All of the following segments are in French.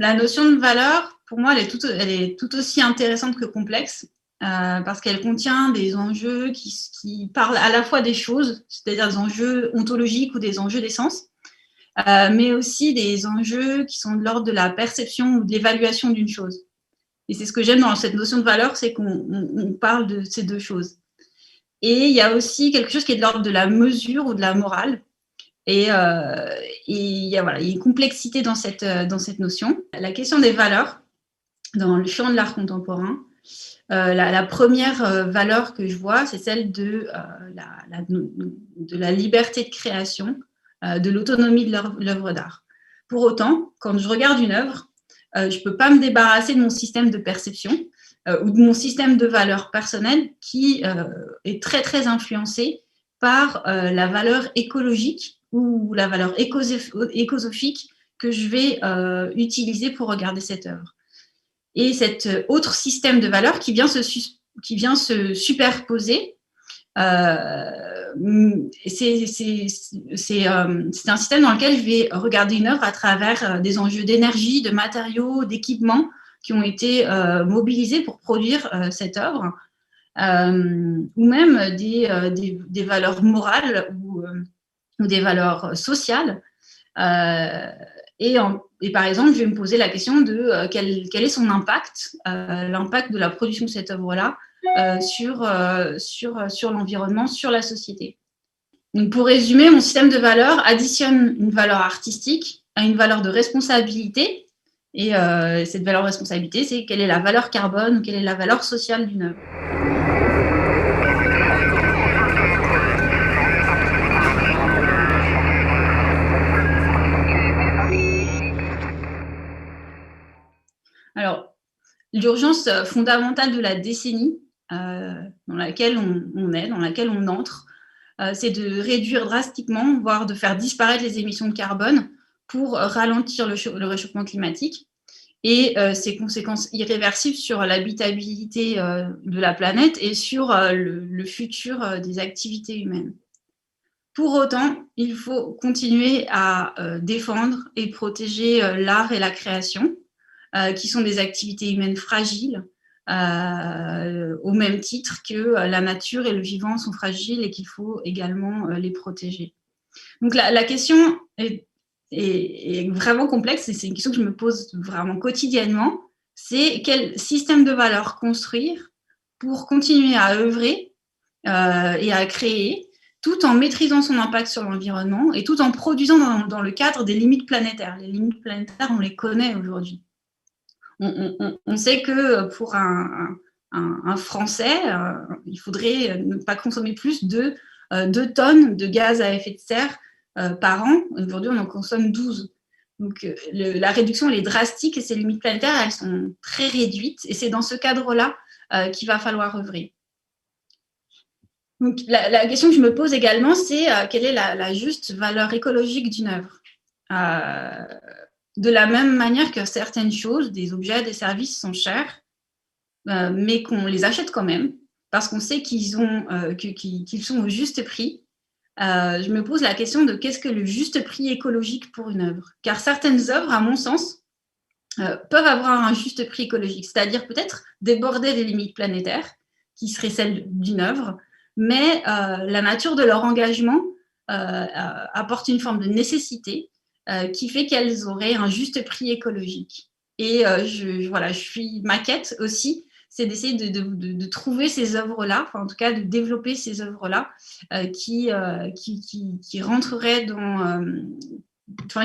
La notion de valeur, pour moi, elle est tout aussi intéressante que complexe, parce qu'elle contient des enjeux qui parlent à la fois des choses, c'est-à-dire des enjeux ontologiques ou des enjeux d'essence, mais aussi des enjeux qui sont de l'ordre de la perception ou de l'évaluation d'une chose. Et c'est ce que j'aime dans cette notion de valeur, c'est qu'on parle de ces deux choses. Et il y a aussi quelque chose qui est de l'ordre de la mesure ou de la morale. Et il y a une complexité dans cette notion. La question des valeurs dans le champ de l'art contemporain, la première valeur que je vois, c'est celle de la liberté de création, de l'autonomie de l'œuvre d'art. Pour autant, quand je regarde une œuvre, je ne peux pas me débarrasser de mon système de perception ou de mon système de valeurs personnelles qui est très, très influencé par la valeur écologique ou la valeur écosophique que je vais utiliser pour regarder cette œuvre. Et cet autre système de valeurs qui vient se superposer, c'est un système dans lequel je vais regarder une œuvre à travers des enjeux d'énergie, de matériaux, d'équipements qui ont été mobilisés pour produire cette œuvre, ou même des valeurs morales ou des valeurs sociales. Et par exemple, je vais me poser la question de quel est son impact, l'impact de la production de cette œuvre-là sur l'environnement, sur la société. Donc, pour résumer, mon système de valeurs additionne une valeur artistique à une valeur de responsabilité. Et cette valeur de responsabilité, c'est quelle est la valeur carbone ou quelle est la valeur sociale d'une œuvre. Alors, l'urgence fondamentale de la décennie dans laquelle on est, dans laquelle on entre, c'est de réduire drastiquement, voire de faire disparaître les émissions de carbone pour ralentir le réchauffement climatique et ses conséquences irréversibles sur l'habitabilité de la planète et sur le futur des activités humaines. Pour autant, il faut continuer à défendre et protéger l'art et la création, qui sont des activités humaines fragiles, au même titre que la nature et le vivant sont fragiles et qu'il faut également les protéger. Donc la question est vraiment complexe et c'est une question que je me pose vraiment quotidiennement. C'est quel système de valeurs construire pour continuer à œuvrer et à créer tout en maîtrisant son impact sur l'environnement et tout en produisant dans le cadre des limites planétaires. Les limites planétaires, on les connaît aujourd'hui. On sait que pour un Français, il faudrait ne pas consommer plus de 2 tonnes de gaz à effet de serre par an. Aujourd'hui, on en consomme 12. Donc, la réduction, elle est drastique et ces limites planétaires, elles sont très réduites. Et c'est dans ce cadre-là qu'il va falloir œuvrer. Donc, la question que je me pose également, c'est quelle est la juste valeur écologique d'une œuvre de la même manière que certaines choses, des objets, des services sont chers, mais qu'on les achète quand même, parce qu'on sait qu'ils sont au juste prix, je me pose la question de qu'est-ce que le juste prix écologique pour une œuvre. Car certaines œuvres, à mon sens, peuvent avoir un juste prix écologique, c'est-à-dire peut-être déborder les limites planétaires, qui seraient celles d'une œuvre, mais la nature de leur engagement apporte une forme de nécessité qui fait qu'elles auraient un juste prix écologique. Et ma quête aussi, c'est d'essayer de trouver ces œuvres-là, enfin en tout cas de développer ces œuvres-là qui rentreraient dans...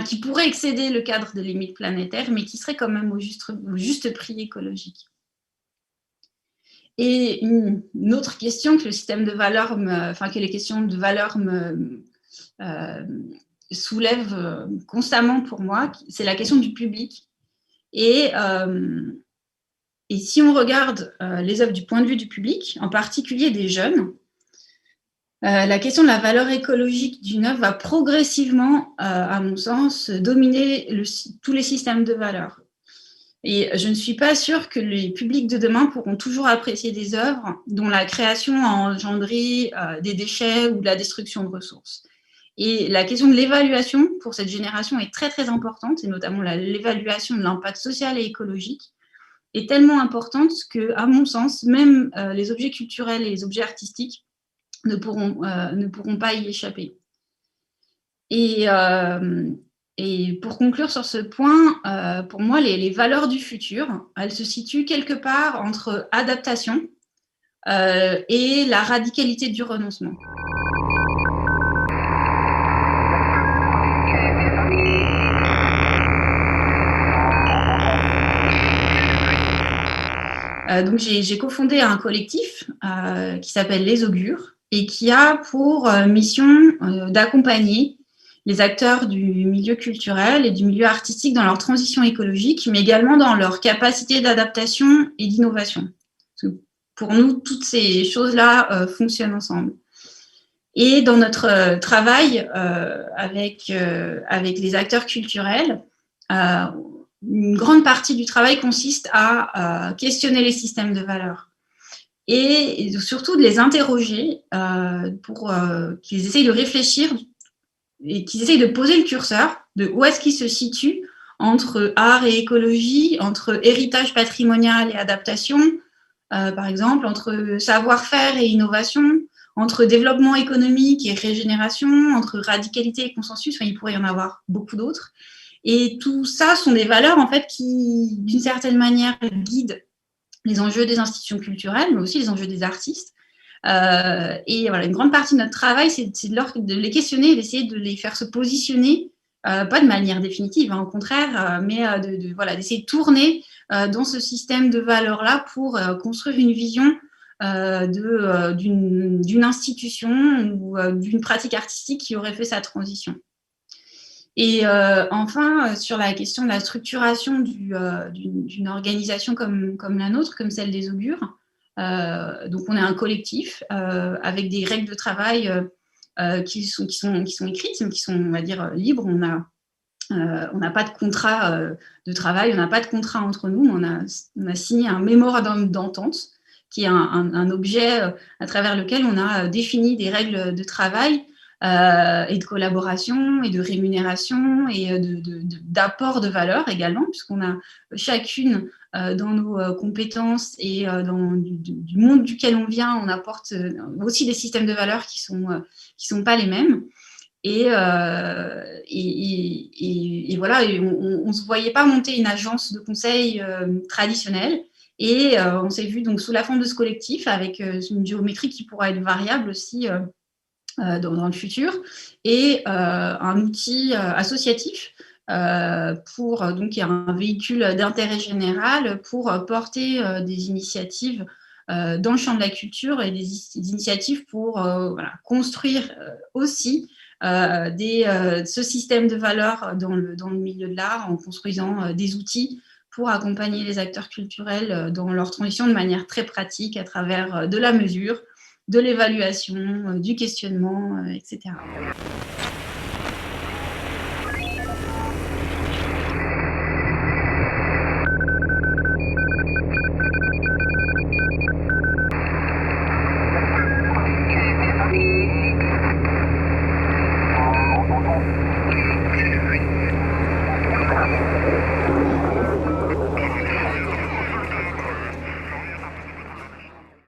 qui pourraient excéder le cadre des limites planétaires, mais qui seraient quand même au juste prix écologique. Et une autre question que le système de valeurs, que les questions de valeur soulève constamment pour moi, c'est la question du public. Et si on regarde les œuvres du point de vue du public, en particulier des jeunes, la question de la valeur écologique d'une œuvre va progressivement, à mon sens, dominer tous les systèmes de valeurs. Et je ne suis pas sûre que les publics de demain pourront toujours apprécier des œuvres dont la création a engendré des déchets ou de la destruction de ressources. Et la question de l'évaluation pour cette génération est très, très importante, et notamment l'évaluation de l'impact social et écologique est tellement importante qu'à mon sens, même les objets culturels et les objets artistiques ne pourront pas y échapper. Et, et pour conclure sur ce point, pour moi, les valeurs du futur, elles se situent quelque part entre adaptation et la radicalité du renoncement. Donc j'ai cofondé un collectif qui s'appelle Les Augures et qui a pour mission d'accompagner les acteurs du milieu culturel et du milieu artistique dans leur transition écologique, mais également dans leur capacité d'adaptation et d'innovation. Pour nous, toutes ces choses-là fonctionnent ensemble. Et dans notre travail avec les acteurs culturels, une grande partie du travail consiste à questionner les systèmes de valeurs et surtout de les interroger pour qu'ils essayent de réfléchir et qu'ils essayent de poser le curseur de où est-ce qu'ils se situent entre art et écologie, entre héritage patrimonial et adaptation, par exemple, entre savoir-faire et innovation, entre développement économique et régénération, entre radicalité et consensus. Enfin, il pourrait y en avoir beaucoup d'autres. Et tout ça sont des valeurs en fait qui, d'une certaine manière, guident les enjeux des institutions culturelles, mais aussi les enjeux des artistes. Et voilà, une grande partie de notre travail, c'est de les questionner et d'essayer de les faire se positionner, pas de manière définitive, hein, au contraire, mais voilà, d'essayer de tourner dans ce système de valeurs-là pour construire une vision d'une institution ou d'une pratique artistique qui aurait fait sa transition. Et enfin, sur la question de la structuration d'une organisation comme la nôtre, comme celle des Augures, donc on est un collectif avec des règles de travail qui sont écrites, mais qui sont, on va dire, libres. On n'a pas de contrat de travail, on n'a pas de contrat entre nous. On a signé un mémorandum d'entente qui est un objet à travers lequel on a défini des règles de travail et de collaboration et de rémunération et d'apport de valeur également, puisqu'on a chacune dans nos compétences et du monde duquel on vient, on apporte aussi des systèmes de valeurs qui sont pas les mêmes. Et voilà, et on ne se voyait pas monter une agence de conseil traditionnelle. Et on s'est vu donc sous la forme de ce collectif avec une géométrie qui pourra être variable aussi dans le futur, et un outil associatif donc il y a un véhicule d'intérêt général pour porter des initiatives dans le champ de la culture et des initiatives pour voilà, construire aussi ce système de valeurs dans le milieu de l'art en construisant des outils pour accompagner les acteurs culturels dans leur transition de manière très pratique à travers de la mesure, de l'évaluation, du questionnement, etc.